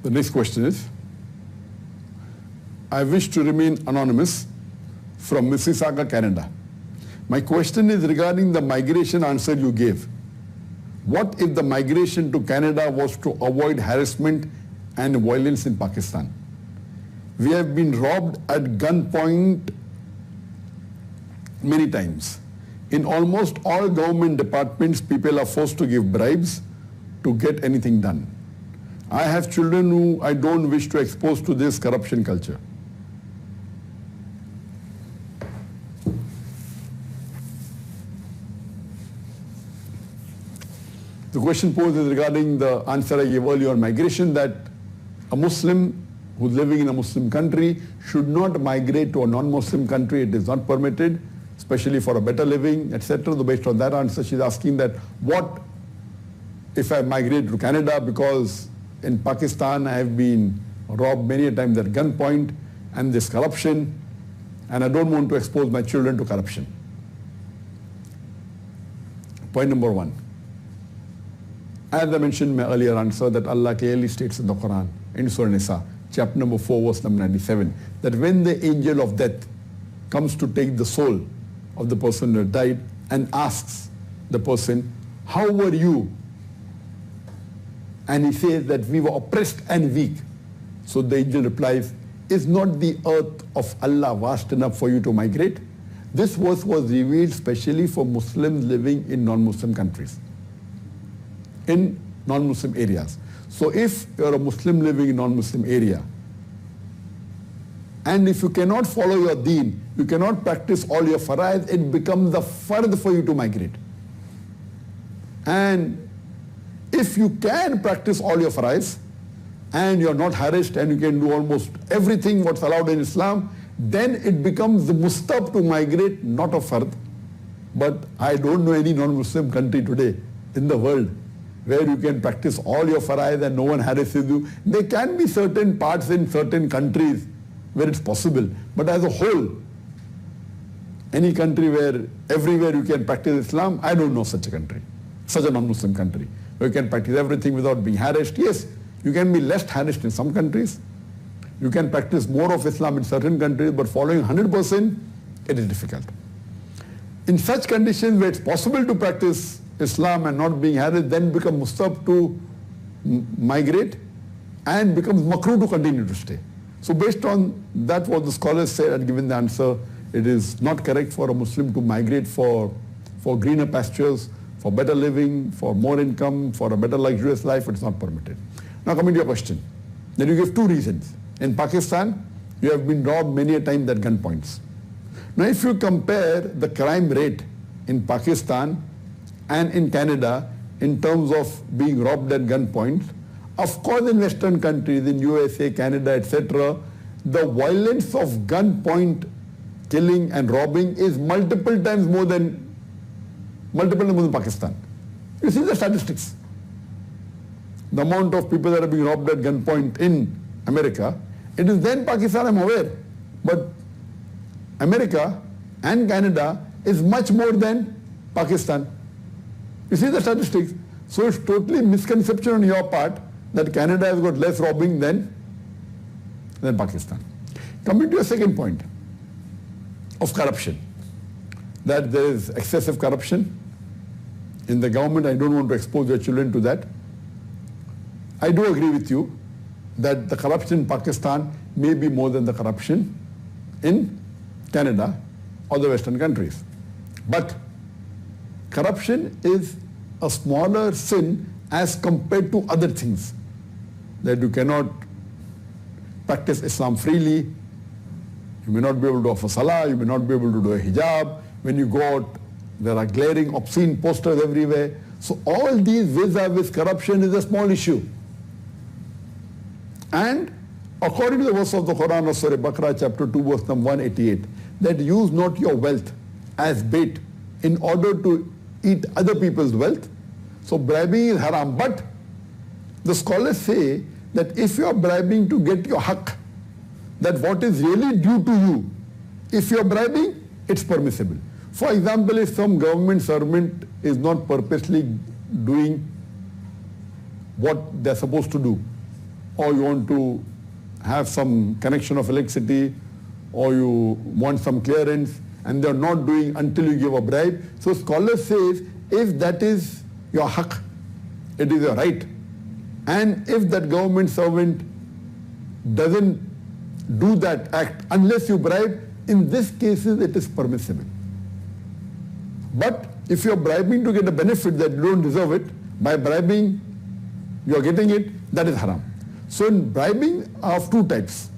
The next question is, I wish to remain anonymous from Mississauga, Canada. My question is regarding the migration answer you gave. What if the migration to Canada was to avoid harassment and violence in Pakistan? We have been robbed at gunpoint many times. In almost all government departments, people are forced to give bribes to get anything done. I have children who I don't wish to expose to this corruption culture. The question posed is regarding the answer I gave earlier on migration, that a Muslim who's living in a Muslim country should not migrate to a non-Muslim country. It is not permitted, especially for a better living, etc. So based on that answer, she's asking that what if I migrate to Canada, because in Pakistan I have been robbed many a times at gunpoint and this corruption, and I don't want to expose my children to corruption. Point number one. As I mentioned in my earlier answer, that Allah clearly states in the Quran, in Surah Nisa, chapter number 4, verse number 97, that when the angel of death comes to take the soul of the person who died and asks the person, how were you? And he says that we were oppressed and weak. So the angel replies, is not the earth of Allah vast enough for you to migrate? This verse was revealed specially for Muslims living in non-Muslim countries, in non-Muslim areas. So if you're a Muslim living in non-Muslim area, and if you cannot follow your deen, you cannot practice all your fara'id, it becomes a fard for you to migrate. And if you can practice all your fara'id, and you're not harassed and you can do almost everything what's allowed in Islam, then it becomes the mustab to migrate, not a fard. But I don't know any non-Muslim country today in the world where you can practice all your fara'id and no one harasses you. There can be certain parts in certain countries where it's possible, but as a whole, any country where everywhere you can practice Islam, I don't know such a country, such a non-Muslim country, where you can practice everything without being harassed. Yes, you can be less harassed in some countries. You can practice more of Islam in certain countries, but following 100%, it is difficult. In such conditions where it's possible to practice Islam and not being harassed, then become mustab to migrate and becomes makruh to continue to stay. So based on that, what the scholars said and given the answer, it is not correct for a Muslim to migrate for greener pastures, for better living, for more income, for a better luxurious life. It's not permitted. Now coming to your question, then you give two reasons. In Pakistan, you have been robbed many a time at gunpoints. Now if you compare the crime rate in Pakistan and in Canada in terms of being robbed at gunpoint, of course in Western countries, in USA, Canada, etc., the violence of gunpoint killing and robbing is multiple times more than Pakistan. You see the statistics. The amount of people that are being robbed at gunpoint in America, it is then Pakistan, I'm aware, but America and Canada is much more than Pakistan. You see the statistics. So it's totally misconception on your part that Canada has got less robbing than Pakistan. Coming to your second point of corruption, that there is excessive corruption in the government. I don't want to expose your children to that. I do agree with you that the corruption in Pakistan may be more than the corruption in Canada or the Western countries. But corruption is a smaller sin as compared to other things. That you cannot practice Islam freely, you may not be able to offer salah, you may not be able to do a hijab. When you go out, there are glaring, obscene posters everywhere. So all these vis-a-vis corruption is a small issue. And according to the verse of the Quran of Surah Baqarah chapter 2 verse number 188, that use not your wealth as bait in order to eat other people's wealth. So bribing is haram. But the scholars say that if you are bribing to get your haqq, that what is really due to you, if you are bribing, it's permissible. For example, if some government servant is not purposely doing what they're supposed to do, or you want to have some connection of electricity, or you want some clearance, and they're not doing until you give a bribe. So scholars says, if that is your haq, it is your right, and if that government servant doesn't do that act unless you bribe, in these cases it is permissible. But if you're bribing to get a benefit that you don't deserve it, by bribing you're getting it, that is haram. So in bribing are of two types.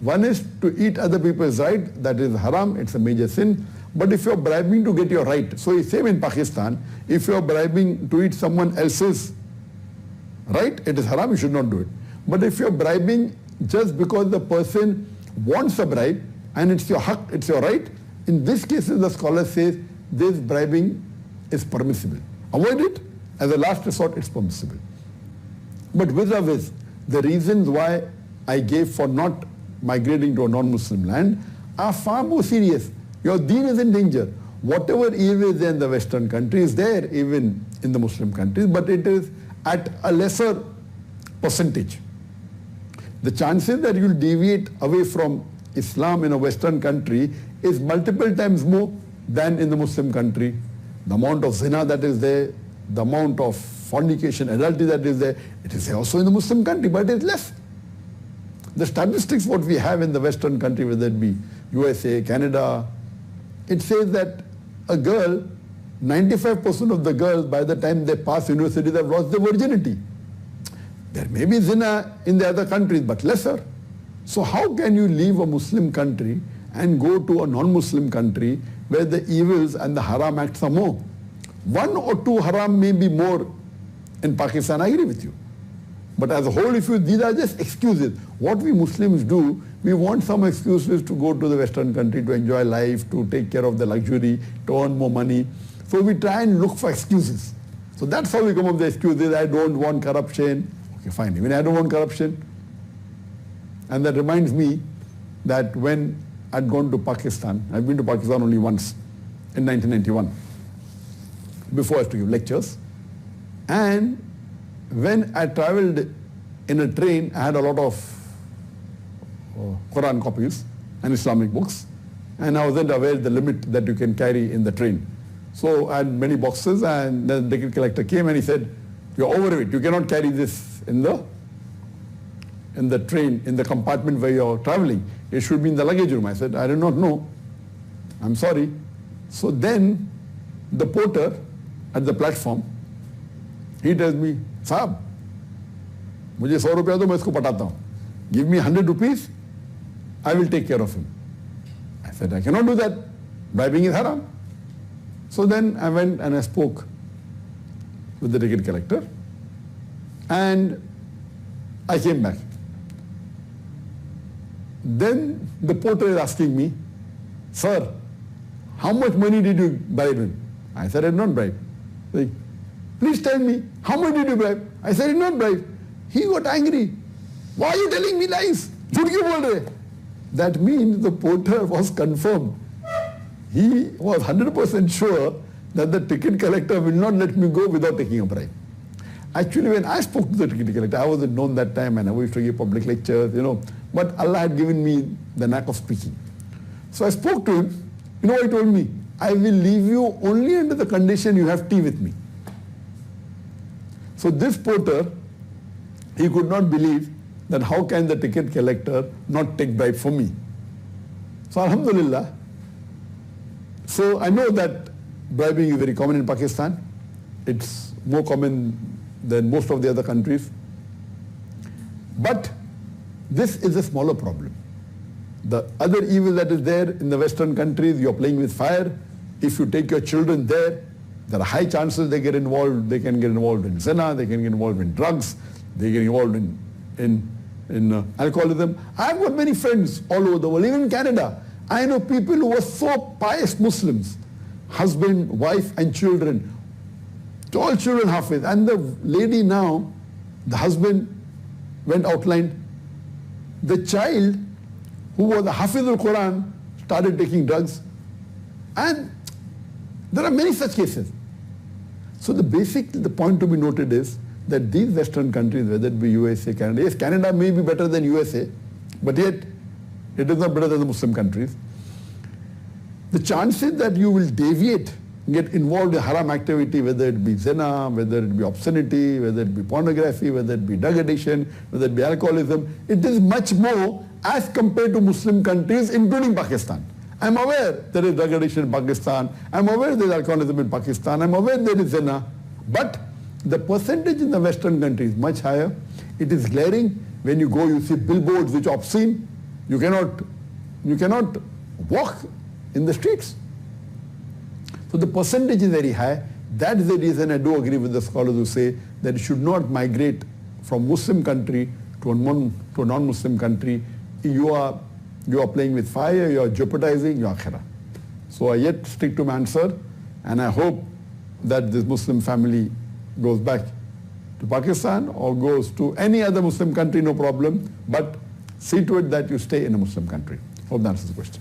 One is to eat other people's right, that is haram, it's a major sin. But if you're bribing to get your right, so it's same in Pakistan, if you're bribing to eat someone else's right, it is haram, you should not do it. But if you're bribing just because the person wants a bribe and it's your haq, it's your right, in this case the scholar says this bribing is permissible. Avoid it, as a last resort it's permissible. But vis-a-vis, the reasons why I gave for not migrating to a non-Muslim land are far more serious. Your deen is in danger. Whatever evil is there in the Western countries is there even in the Muslim countries, but it is at a lesser percentage. The chances that you'll deviate away from Islam in a Western country is multiple times more than in the Muslim country. The amount of zina that is there, the amount of fornication, adultery that is there, it is also in the Muslim country, but it is less. The statistics what we have in the Western country, whether it be USA, Canada, it says that a girl, 95% of the girls by the time they pass university have lost their virginity. There may be zina in the other countries, but lesser. So how can you leave a Muslim country and go to a non-Muslim country where the evils and the haram acts are more? One or two haram may be more in Pakistan, I agree with you. But as a whole, if you, these are just excuses. What we Muslims do, we want some excuses to go to the Western country, to enjoy life, to take care of the luxury, to earn more money. So we try and look for excuses. So that's how we come up with the excuses. I don't want corruption. Okay, fine. Even I don't want corruption. And that reminds me that when I'd gone to Pakistan, I've been to Pakistan only once, in 1991, before I used to give lectures. And when I traveled in a train, I had a lot of Quran copies and Islamic books, and I wasn't aware of the limit that you can carry in the train. So I had many boxes, and then the ticket collector came and he said, "You're overweight, you cannot carry this in the train, in the compartment where you're traveling. It should be in the luggage room." I said, "I do not know. I'm sorry." So then the porter at the platform, he tells me, "Saab, मुझे 100 रुपया दो, मैं इसको पटाता हूँ. Give me 100 rupees, I will take care of him." I said, "I cannot do that. Bribing is haram." So then I went and I spoke with the ticket collector, and I came back. Then the porter is asking me, "Sir, how much money did you bribe him?" I said, "I did not bribe." Like, "Please tell me, how much did you bribe?" I said, "I did not bribe." He got angry. "Why are you telling me lies? Jhut kyun bol rahe?" That means the porter was confirmed. He was 100% sure that the ticket collector will not let me go without taking a bribe. Actually, when I spoke to the ticket collector, I wasn't known that time, and I used to give public lectures, but Allah had given me the knack of speaking. So I spoke to him. You know what he told me? "I will leave you only under the condition you have tea with me." So this porter, he could not believe that how can the ticket collector not take bribe for me. So alhamdulillah, so I know that bribing is very common in Pakistan. It's more common than most of the other countries. But this is a smaller problem. The other evil that is there in the Western countries, you're playing with fire. If you take your children there are high chances they get involved. They can get involved in zina, they can get involved in drugs, they get involved in alcoholism. I've got many friends all over the world, even in Canada. I know people who were so pious Muslims, husband, wife and children, all children Hafiz. And the lady now, the husband went outlined. The child who was a Hafiz al-Quran started taking drugs. And there are many such cases. So the point to be noted is that these Western countries, whether it be USA, Canada, yes, Canada may be better than USA, but yet it is not better than the Muslim countries. The chances that you will deviate, get involved in haram activity, whether it be zina, whether it be obscenity, whether it be pornography, whether it be drug addiction, whether it be alcoholism, it is much more as compared to Muslim countries, including Pakistan. I'm aware there is drug addiction in Pakistan. I'm aware there is alcoholism in Pakistan. I'm aware there is zina. But the percentage in the Western countries is much higher. It is glaring. When you go, you see billboards which are obscene. You cannot walk in the streets. So the percentage is very high. That is the reason I do agree with the scholars who say that it should not migrate from Muslim country to a non-Muslim country. You are playing with fire, you are jeopardizing your akhirah. So I yet stick to my answer, and I hope that this Muslim family goes back to Pakistan or goes to any other Muslim country, no problem, but see to it that you stay in a Muslim country. Hope that answers the question.